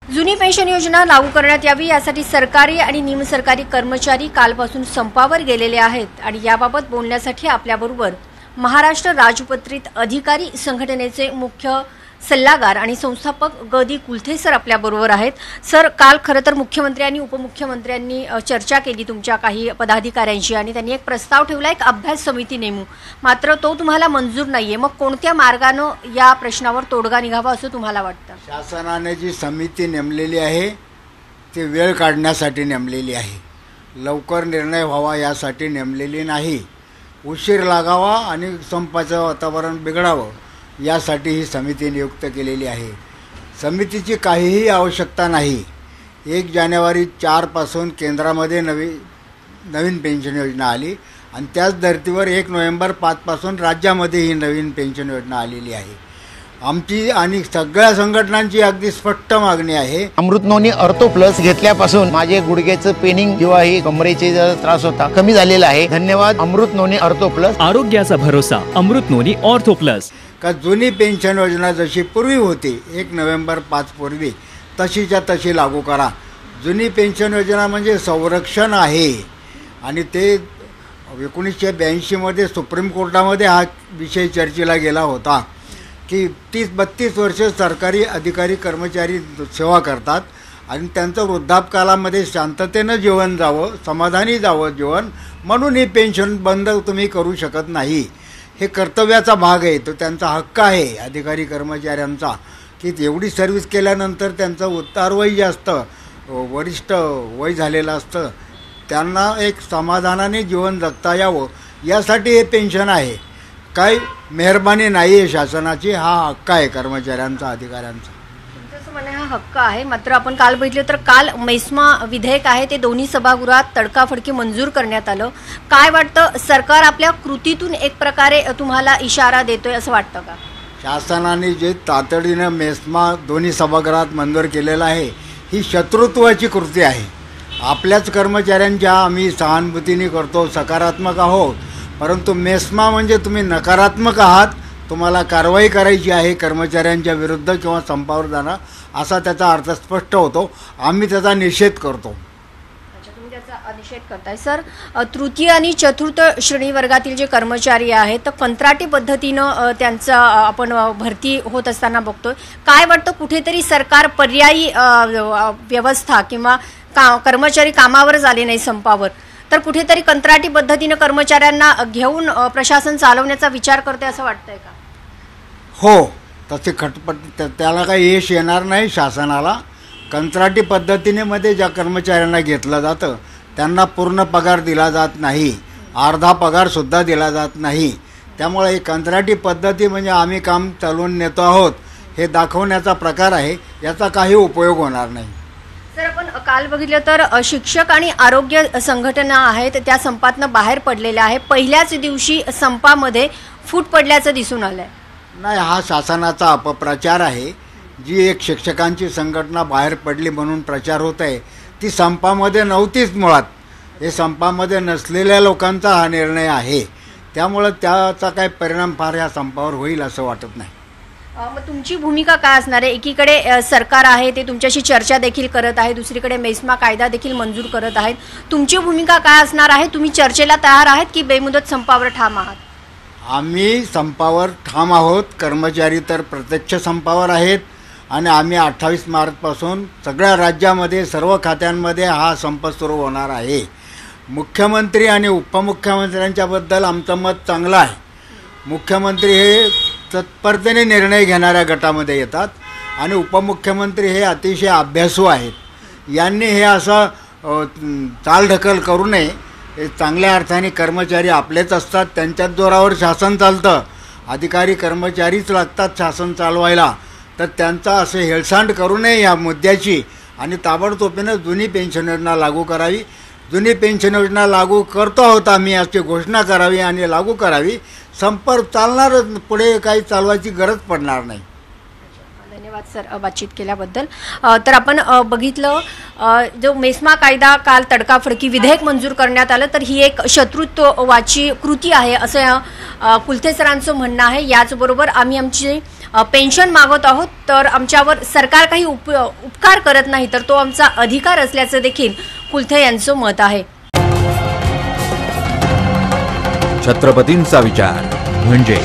जुनी पेन्शन योजना लागू करण्यात यावी यासाठी सरकारी आणि निमसरकारी कर्मचारी कालपासून संपावर गेलेले आहेत आणि याबाबत बोलण्यासाठी आपल्याबरोबर महाराष्ट्र राजपत्रित अधिकारी संघटनेचे मुख्य सल्लागार आणि संस्थापक गदी कुलथे सर आपल्याबरोबर आहेत। सर, काल खरं तर मुख्यमंत्री आणि उपमुख्यमंत्र्यांनी चर्चा केली तुमच्या काही पदाधिकाऱ्यांशी आणि त्यांनी एक प्रस्ताव ठेवला, एक अभ्यास समिती नेमू, मात्र तो तुम्हाला मंजूर नाहीये। मग कोणत्या मार्गाने या प्रश्नावर तोडगा निघावा असं तुम्हाला वाटतं? शासनाने जी समिती नेमलेली आहे ती वेळ काढण्यासाठी नेमलेली आहे, लवकर निर्णय व्हावा यासाठी नेमलेली नाही। उशीर लागावा आणि संपाचं वातावरण बिघडावं यासाठी ही समिती नियुक्त केलेली आहे। समितीची काहीही आवश्यकता नाही। 1 जानेवारी 4 पासून केंद्रामध्ये नवीन पेन्शन योजना आली आणि त्याच धर्तीवर 1 नोव्हेंबर 5 पासून राज्यामध्ये ही नवीन पेन्शन योजना आलेली आहे। आमची आणि सगळ्या संघटनांची अगदी स्पष्ट मागणी आहे। अमृत नोनी ऑर्थो प्लस घेतल्यापासून माझे गुडघ्याचं पेनिंग किंवा ही कमरेचे त्रास होता कमी झालेला आहे। धन्यवाद अमृत नोनी ऑर्थो प्लस। आरोग्याचा भरोसा अमृत नोनी ऑर्थो प्लस। का जुनी पेन्शन योजना जशी पूर्वी होती 1 नोव्हेंबर 5 पूर्वी तशीच्या तशी लागू करा। जुनी पेन्शन योजना म्हणजे संरक्षण आहे आणि ते 1982 मध्ये सुप्रीम कोर्टामध्ये हा विषय चर्चेला गेला होता की 30-32 वर्ष सरकारी अधिकारी कर्मचारी सेवा करतात आणि त्यांचं वृद्धापकालामध्ये शांततेनं जीवन जावं, समाधानी जावं जीवन, म्हणून ही पेन्शन बंद तुम्ही करू शकत नाही। हे कर्तव्याचा भाग आहे, तो त्यांचा हक्क आहे अधिकारी कर्मचाऱ्यांचा की एवढी सर्व्हिस केल्यानंतर त्यांचं उतारवय जे असतं, वरिष्ठ वय झालेलं असतं, त्यांना एक समाधानाने जीवन जगता यावं यासाठी हे पेन्शन आहे। काही मेहरबानी नाही आहे शासनाची, हा हक्क आहे कर्मचाऱ्यांचा, अधिकाऱ्यांचा। तुमचं म्हणणं हा हक्क आहे, मात्र आपण काल बघितलं तर काल मेस्मा विधेयक आहे ते दोन्ही सभागृहात तडकाफडकी मंजूर करण्यात आलं। काय वाटतं, सरकार आपल्या कृतीतून एक प्रकारे तुम्हाला इशारा देतोय असं वाटतं का? शासनाने जे तातडीनं मेस्मा दोन्ही सभागृहात मंजूर केलेलं आहे ही शत्रुत्वाची कृती आहे। आपल्याच कर्मचाऱ्यांच्या आम्ही सहानुभूतीने करतो, सकारात्मक आहोत, परंतु मेस्मा म्हणजे तुम्ही नकारात्मक आहात, तुम्हाला कारवाई करायची आहे कर्मचाऱ्यांच्या विरुद्ध किंवा संपावर जाणं असा त्याचा अर्थ स्पष्ट होतो। आम्ही त्याचा निषेध करतो। तुम्ही त्याचा निषेध करताय। सर, तृतीय आणि चतुर्थ श्रेणी वर्गातील जे कर्मचारी आहेत तर कंत्राटी पद्धतीनं त्यांचा आपण भरती होत असताना बघतोय। काय वाटतं, कुठेतरी सरकार पर्यायी व्यवस्था किंवा कर्मचारी कामावरच आले नाही संपावर, तर कुठेतरी कंत्राटी पद्धतीनं कर्मचाऱ्यांना घेऊन प्रशासन चालवण्याचा विचार करते असं वाटतंय का? हो, तसे खटपट त्याला काही यश येणार नाही शासनाला। कंत्राटी पद्धतीने मध्ये ज्या कर्मचाऱ्यांना घेतलं जातं त्यांना पूर्ण पगार दिला जात नाही, अर्धा पगारसुद्धा दिला जात नाही। त्यामुळे ही कंत्राटी पद्धती म्हणजे आम्ही काम चालवून नेतो आहोत हे दाखवण्याचा प्रकार आहे, याचा काही उपयोग होणार नाही। सर, आपण काल बघितलं तर शिक्षक आणि आरोग्य संघटना आहेत त्या संपातनं बाहेर पडलेल्या आहे। पहिल्याच दिवशी संपामध्ये फूट पडल्याचं दिसून आलंय। नाही, हा शासनाचा अपप्रचार आहे। जी एक शिक्षकांची संघटना बाहेर पडली म्हणून प्रचार होत आहे ती संपामध्ये नव्हतीच मुळात। हे संपामध्ये नसलेल्या लोकांचा हा निर्णय आहे, त्यामुळे त्याचा काही परिणाम फार या संपावर होईल असं वाटत नाही। मग तुमची भूमिका काय असणार आहे? एकीकडे सरकार आहे ते तुमच्याशी चर्चा देखील करत आहे, दुसरीकडे मेस्मा कायदा देखील मंजूर करत आहेत, तुमची भूमिका काय असणार आहे? तुम्ही चर्चेला तयार आहात की बेमुदत संपावर ठाम आहात? आम्ही संपावर ठाम आहोत। कर्मचारी तर प्रत्यक्ष संपावर आहेत आणि आम्ही 28 मार्चपासून सगळ्या राज्यामध्ये सर्व खात्यांमध्ये हा संप सुरू होणार आहे। मुख्यमंत्री आणि उपमुख्यमंत्र्यांच्याबद्दल आमचं मत चांगलं आहे। मुख्यमंत्री हे तत्परतेने निर्णय घेणाऱ्या गटामध्ये येतात आणि उपमुख्यमंत्री हे अतिशय अभ्यासू आहेत। यांनी हे असं चालढकल करू नये। हे चांगल्या अर्थाने कर्मचारी आपलेच असतात, त्यांच्याच जोरावर शासन चालतं, अधिकारी कर्मचारीच लागतात शासन चालवायला, तर त्यांचा असे हेळसांड करू नये या मुद्द्याची आणि ताबडतोबीनं जुनी पेन्शन योजना लागू करावी। जुनी पेन्शन योजना लागू करतो आहोत आम्ही याची घोषणा करावी आणि लागू करावी। संपर्क चालणारच, पुढे काही चालवायची गरज पडणार नाही। धन्यवाद। धन्यवाद सर बातचीत केल्याबद्दल. तर आपण बघितलं जो मेस्मा कायदा काल तडकाफडकी विधेयक मंजूर करण्यात आलं, तर ही एक शत्रुत्ववाची कृती आहे असं कुलथे सरांचं म्हणणं आहे. याचबरोबर आम्ही आमची पेन्शन मागत आहोत, तर आमच्यावर सरकार काही उपकार करत नाही, तर तो आमचा अधिकार असल्याचं देखील कुलथे यांचं मत आहे. छत्रपतींचा विचार म्हणजे